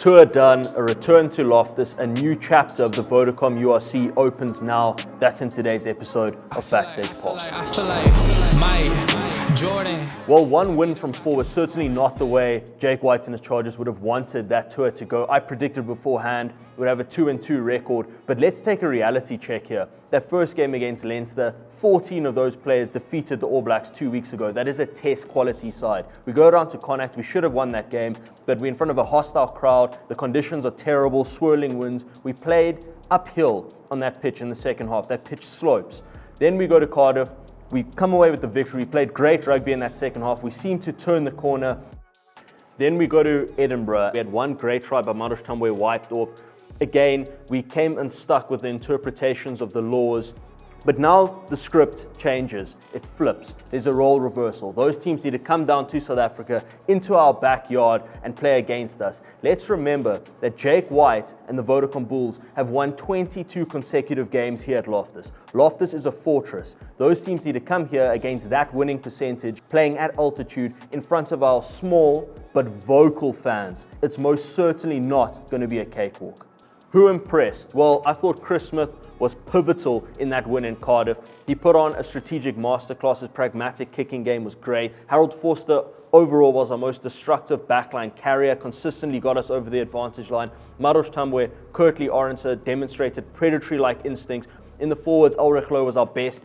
Tour done, a return to Loftus, a new chapter of the Vodacom URC opens now. That's in today's episode of Backstage Pass. Well, one win from four was certainly not the way Jake White and his Chargers would have wanted that tour to go. I predicted beforehand we'd have a 2-2 record, but let's take a reality check here. That first game against Leinster, 14 of those players defeated the All Blacks 2 weeks ago. That is a test quality side. We go down to Connacht, we should have won that game, but we're in front of a hostile crowd. The conditions are terrible, swirling winds. We played uphill on that pitch in the second half. That pitch slopes. Then we go to Cardiff. We come away with the victory. We played great rugby in that second half. We seem to turn the corner. Then we go to Edinburgh. We had one great try by Munster wiped off. Again, we came unstuck with the interpretations of the laws. But now the script changes, it flips. There's a role reversal. Those teams need to come down to South Africa, into our backyard, and play against us. Let's remember that Jake White and the Vodacom Bulls have won 22 consecutive games here at Loftus. Loftus is a fortress. Those teams need to come here against that winning percentage, playing at altitude in front of our small but vocal fans. It's most certainly not going to be a cakewalk. Who impressed? Well, I thought Chris Smith was pivotal in that win in Cardiff. He put on a strategic masterclass. His pragmatic kicking game was great. Harold Forster overall was our most destructive backline carrier, consistently got us over the advantage line. Marosh Tambwe, Kurtley Orenser demonstrated predatory-like instincts. In the forwards, Ulrich Loh was our best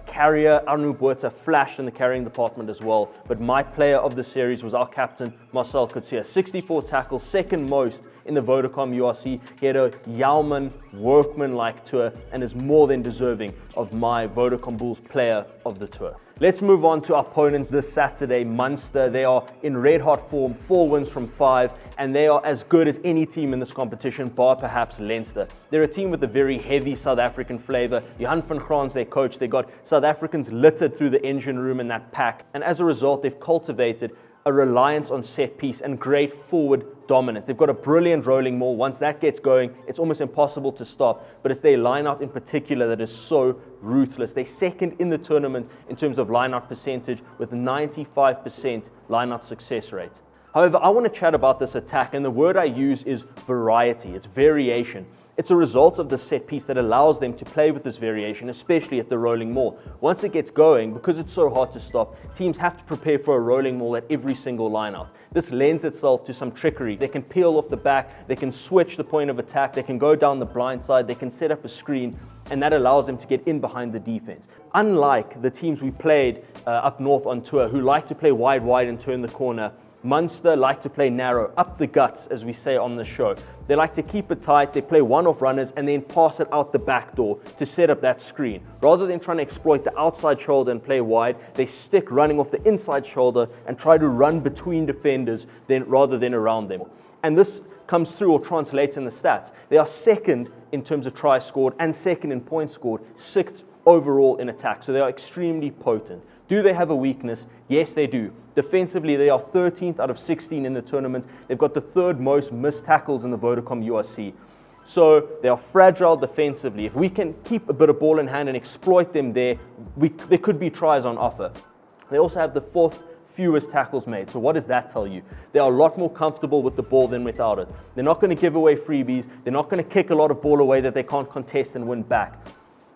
carrier. Arno Botha flashed in the carrying department as well. But my player of the series was our captain, Marcel Coetzee. 64 tackles, second most in the Vodacom URC. He had a Yeoman workman-like tour and is more than deserving of my Vodacom Bulls player of the tour. Let's move on to our opponent this Saturday, Munster. They are in red-hot form, 4 wins from 5, and they are as good as any team in this competition, bar perhaps Leinster. They're a team with a very heavy South African flavour. Johan van Graan's their coach. They got South Africans littered through the engine room in that pack, and as a result, they've cultivated a reliance on set piece and great forward dominance. They've got a brilliant rolling maul. Once that gets going, it's almost impossible to stop, but it's their line-out in particular that is so ruthless. They're second in the tournament in terms of line-out percentage with 95% line-out success rate. However, I want to chat about this attack, and the word I use is variety. It's variation. It's a result of the set piece that allows them to play with this variation, especially at the rolling maul. Once it gets going, because it's so hard to stop, teams have to prepare for a rolling maul at every single line-out. This lends itself to some trickery. They can peel off the back, they can switch the point of attack, they can go down the blind side, they can set up a screen, and that allows them to get in behind the defense. Unlike the teams we played up north on tour, who like to play wide and turn the corner, Munster like to play narrow, up the guts, as we say on the show. They like to keep it tight, they play one-off runners, and then pass it out the back door to set up that screen. Rather than trying to exploit the outside shoulder and play wide, they stick running off the inside shoulder and try to run between defenders rather than around them. And this comes through or translates in the stats. They are second in terms of tries scored and second in points scored, sixth overall in attack. So they are extremely potent. Do they have a weakness? Yes, they do. Defensively, they are 13th out of 16 in the tournament. They've got the third most missed tackles in the Vodacom URC. So they are fragile defensively. If we can keep a bit of ball in hand and exploit them there could be tries on offer. They also have the fourth fewest tackles made. So what does that tell you? They are a lot more comfortable with the ball than without it. They're not going to give away freebies. They're not going to kick a lot of ball away that they can't contest and win back.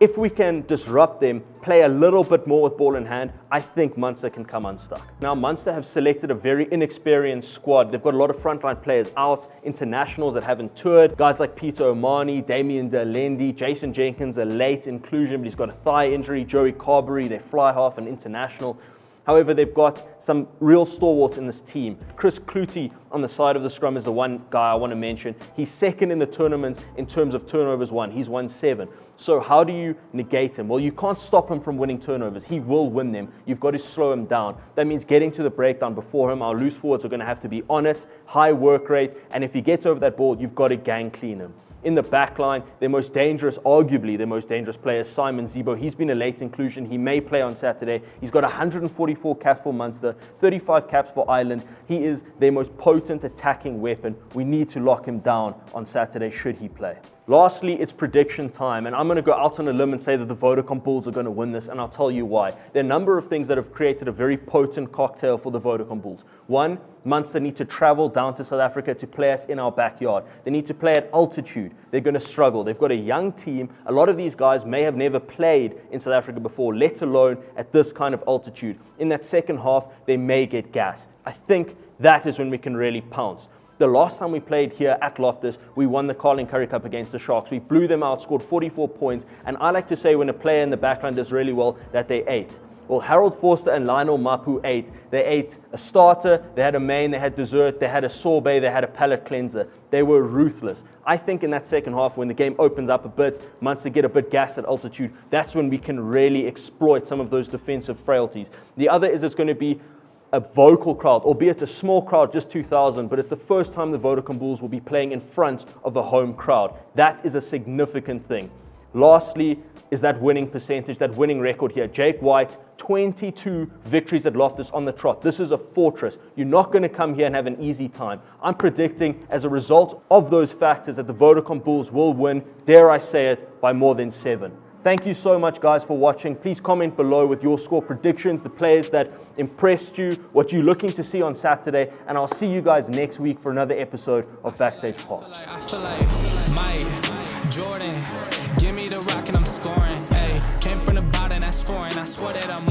If we can disrupt them, play a little bit more with ball in hand, I think Munster can come unstuck. Now, Munster have selected a very inexperienced squad. They've got a lot of frontline players out, internationals that haven't toured. Guys like Peter Omani, Damien Delendi, Jason Jenkins, a late inclusion, but he's got a thigh injury. Joey Carberry, their fly half, an international. However, they've got some real stalwarts in this team. Chris Cloutey on the side of the scrum is the one guy I want to mention. He's second in the tournament in terms of turnovers won. He's won 7. So how do you negate him? Well, you can't stop him from winning turnovers. He will win them. You've got to slow him down. That means getting to the breakdown before him. Our loose forwards are going to have to be on it, high work rate, and if he gets over that ball, you've got to gang clean him. In the back line, their most dangerous, arguably their most dangerous player, Simon Zebo. He's been a late inclusion. He may play on Saturday. He's got 144 caps for Munster, 35 caps for Ireland. He is their most potent attacking weapon. We need to lock him down on Saturday should he play. Lastly, it's prediction time, and I'm going to go out on a limb and say that the Vodacom Bulls are going to win this, and I'll tell you why. There are a number of things that have created a very potent cocktail for the Vodacom Bulls. One, Munster need to travel down to South Africa to play us in our backyard. They need to play at altitude. They're going to struggle. They've got a young team. A lot of these guys may have never played in South Africa before, let alone at this kind of altitude. In that second half, they may get gassed. I think that is when we can really pounce. The last time we played here at Loftus, we won the Carling Currie Cup against the Sharks. We blew them out, scored 44 points, and I like to say when a player in the backline does really well, that they ate. Well, Harold Forster and Lionel Mapu ate. They ate a starter, they had a main, they had dessert, they had a sorbet, they had a palate cleanser. They were ruthless. I think in that second half, when the game opens up a bit, Munster get a bit gassed at altitude, that's when we can really exploit some of those defensive frailties. The other is it's going to be a vocal crowd, albeit a small crowd, just 2,000, but it's the first time the Vodacom Bulls will be playing in front of a home crowd. That is a significant thing. Lastly is that winning percentage, that winning record here. Jake White, 22 victories at Loftus on the trot. This is a fortress. You're not going to come here and have an easy time. I'm predicting as a result of those factors that the Vodacom Bulls will win, dare I say it, by more than 7. Thank you so much, guys, for watching. Please comment below with your score predictions, the players that impressed you, what you're looking to see on Saturday, and I'll see you guys next week for another episode of Backstage Pass. I feel like Mike, Jordan, give me the rock and I'm scoring. Hey, came from the bottom, that's foreign. I swear that I'm